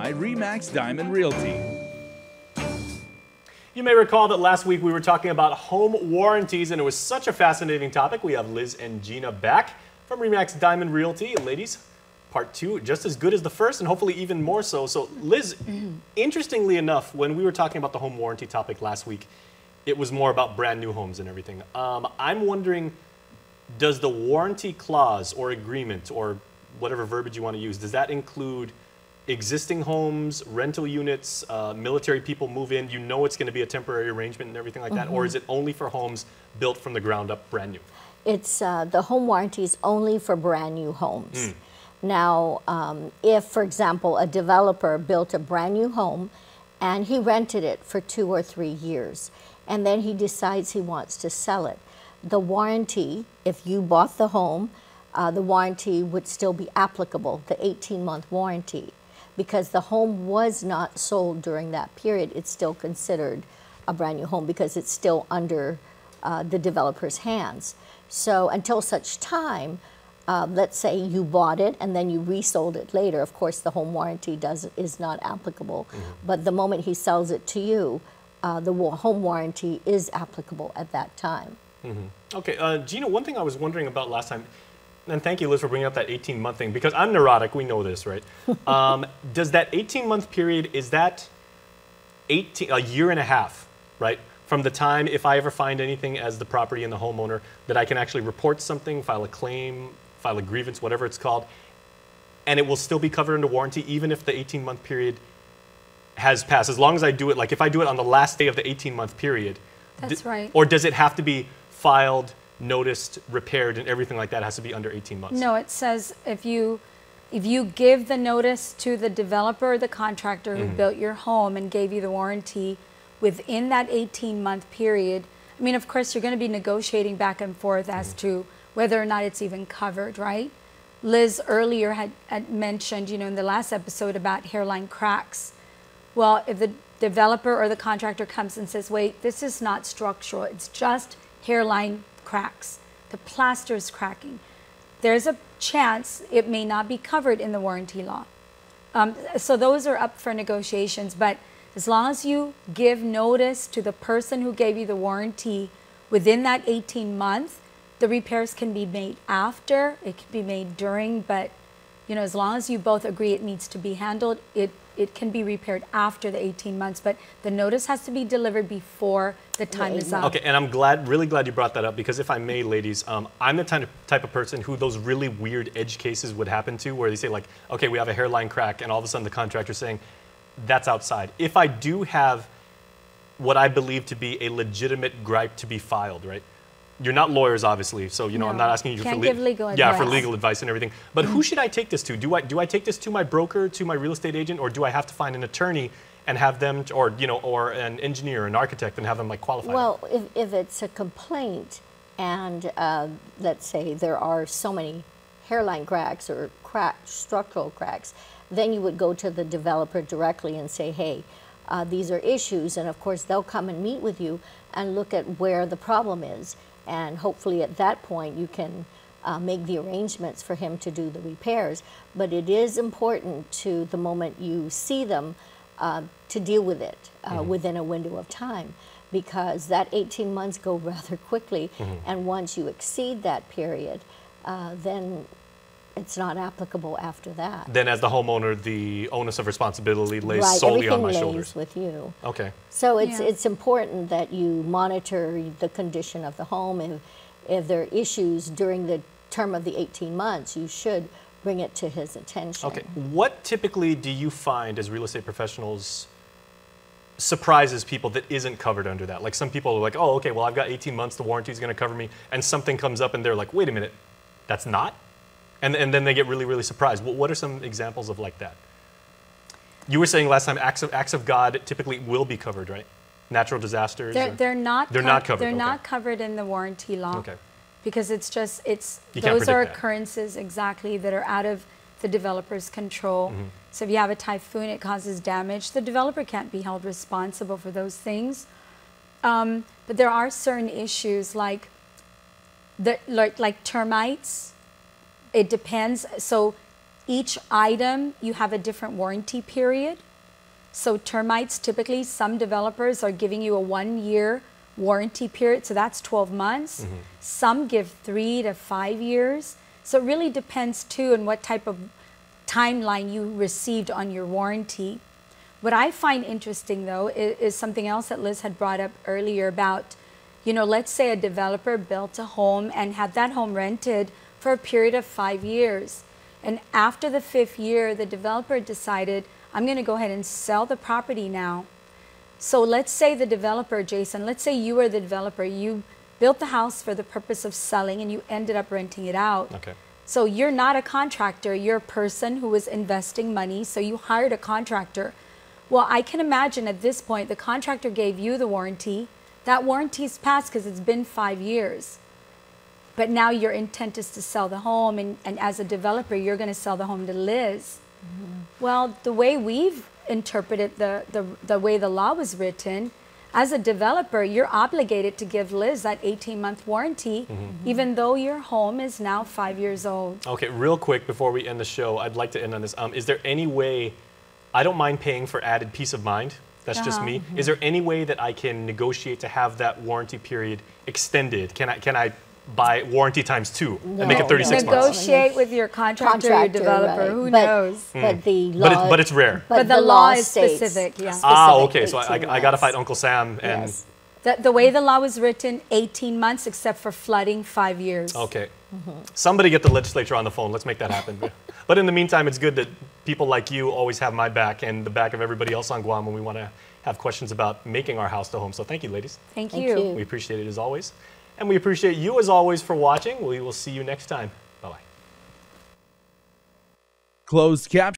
RE/MAX Diamond Realty. You may recall that last week we were talking about home warranties, and it was such a fascinating topic. We have Liz and Gina back from RE/MAX Diamond Realty. And ladies, part two, just as good as the first, and hopefully even more so. So Liz, interestingly enough, when we were talking about the home warranty topic last week, it was more about brand new homes and everything. I'm wondering, does the warranty clause or agreement, or whatever verbiage you want to use, does that include existing homes, rental units, military people move in, you know it's going to be a temporary arrangement and everything like that, or is it only for homes built from the ground up brand new? It's the home warranty is only for brand new homes. Now, if, for example, a developer built a brand new home and he rented it for 2 or 3 years, and then he decides he wants to sell it, the warranty, if you bought the home, the warranty would still be applicable, the 18-month warranty. Because the home was not sold during that period, it's still considered a brand new home because it's still under the developer's hands. So until such time, let's say you bought it and then you resold it later, of course the home warranty is not applicable. But the moment he sells it to you, the home warranty is applicable at that time. Okay, Gina, one thing I was wondering about last time, and thank you, Liz, for bringing up that 18-month thing, because I'm neurotic, we know this, right? Does that 18-month period, is that a year and a half, right? From the time, if I ever find anything as the property and the homeowner, that I can actually report something, file a claim, file a grievance, whatever it's called, and it will still be covered under warranty, even if the 18-month period has passed, as long as I do it, like if I do it on the last day of the 18-month period. That's right. Or does it have to be filed, noticed, repaired, and everything like that has to be under 18 months? No, it says if you give the notice to the developer or the contractor who built your home and gave you the warranty within that 18-month period, I mean, of course, you're going to be negotiating back and forth as to whether or not it's even covered, right? Liz earlier had mentioned, you know, in the last episode about hairline cracks. Well, if the developer or the contractor comes and says, wait, this is not structural, it's just hairline cracks, the plaster is cracking, there's a chance it may not be covered in the warranty law. So those are up for negotiations, but as long as you give notice to the person who gave you the warranty within that 18 months, the repairs can be made after, it can be made during, but you know, as long as you both agree it needs to be handled, it can be repaired after the 18 months, but the notice has to be delivered before the time is up. Okay, and I'm really glad you brought that up, because if I may, ladies, I'm the type of person who those really weird edge cases would happen to, where they say like, okay, we have a hairline crack, and all of a sudden the contractor's saying, that's outside. If I do have what I believe to be a legitimate gripe to be filed, right? You're not lawyers, obviously, so you know, I'm not asking you for legal advice. Yeah, for legal advice and everything. But who should I take this to? Do I take this to my broker, to my real estate agent, or do I have to find an attorney and have them, or you know, or an engineer, an architect, and have them like qualify? Well, if it's a complaint, and let's say there are so many hairline cracks or structural cracks, then you would go to the developer directly and say, hey, these are issues, and of course they'll come and meet with you and look at where the problem is. And hopefully at that point you can make the arrangements for him to do the repairs. But it is important to, the moment you see them, to deal with it within a window of time, because that 18 months go rather quickly, and once you exceed that period, then it's not applicable after that. Then as the homeowner, the onus of responsibility lays solely on my shoulders. With you. Okay. So it's important that you monitor the condition of the home. If there are issues during the term of the 18 months, you should bring it to his attention. Okay. What typically do you find as real estate professionals surprises people that isn't covered under that? Like some people are like, oh, okay, well, I've got 18 months, the warranty is going to cover me, and something comes up and they're like, wait a minute, that's not? And then they get really, really surprised. What are some examples of like that? You were saying last time acts of God typically will be covered, right? Natural disasters? They're not covered. They're okay. not covered in the warranty law. Okay. Because it's just, those are occurrences exactly that are out of the developer's control. So if you have a typhoon, it causes damage. The developer can't be held responsible for those things. But there are certain issues like termites. It depends. So each item, you have a different warranty period. So termites, typically some developers are giving you a 1-year warranty period, so that's 12 months. Some give 3 to 5 years. So it really depends too on what type of timeline you received on your warranty. What I find interesting though is something else that Liz had brought up earlier about, you know, let's say a developer built a home and had that home rented for a period of 5 years. And after the 5th year, the developer decided, I'm going to go ahead and sell the property now. So let's say the developer, Jason, let's say you were the developer, you built the house for the purpose of selling and you ended up renting it out. Okay. So you're not a contractor, you're a person who was investing money, so you hired a contractor. Well, I can imagine at this point, the contractor gave you the warranty. That warranty's passed because it's been 5 years. But now your intent is to sell the home, and as a developer, you're going to sell the home to Liz. Well, the way we've interpreted the way the law was written, as a developer, you're obligated to give Liz that 18-month warranty, even though your home is now 5 years old. Okay, real quick before we end the show, I'd like to end on this. Is there any way, I don't mind paying for added peace of mind, that's just me. Is there any way that I can negotiate to have that warranty period extended? Can I buy warranty times 2 and make it 36 months? Negotiate with your contractor or your developer, right. Who knows? But the law, but it's rare. But the law is specific, yeah. Okay, so I got to fight Uncle Sam. And Yes. The way the law was written, 18 months, except for flooding, 5 years. Okay. Somebody get the legislature on the phone. Let's make that happen. But in the meantime, it's good that people like you always have my back and the back of everybody else on Guam when we want to have questions about making our house the home. So thank you, ladies. Thank Thank you. you. We appreciate it as always. And we appreciate you as always for watching. We will see you next time. Bye-bye. Closed caption.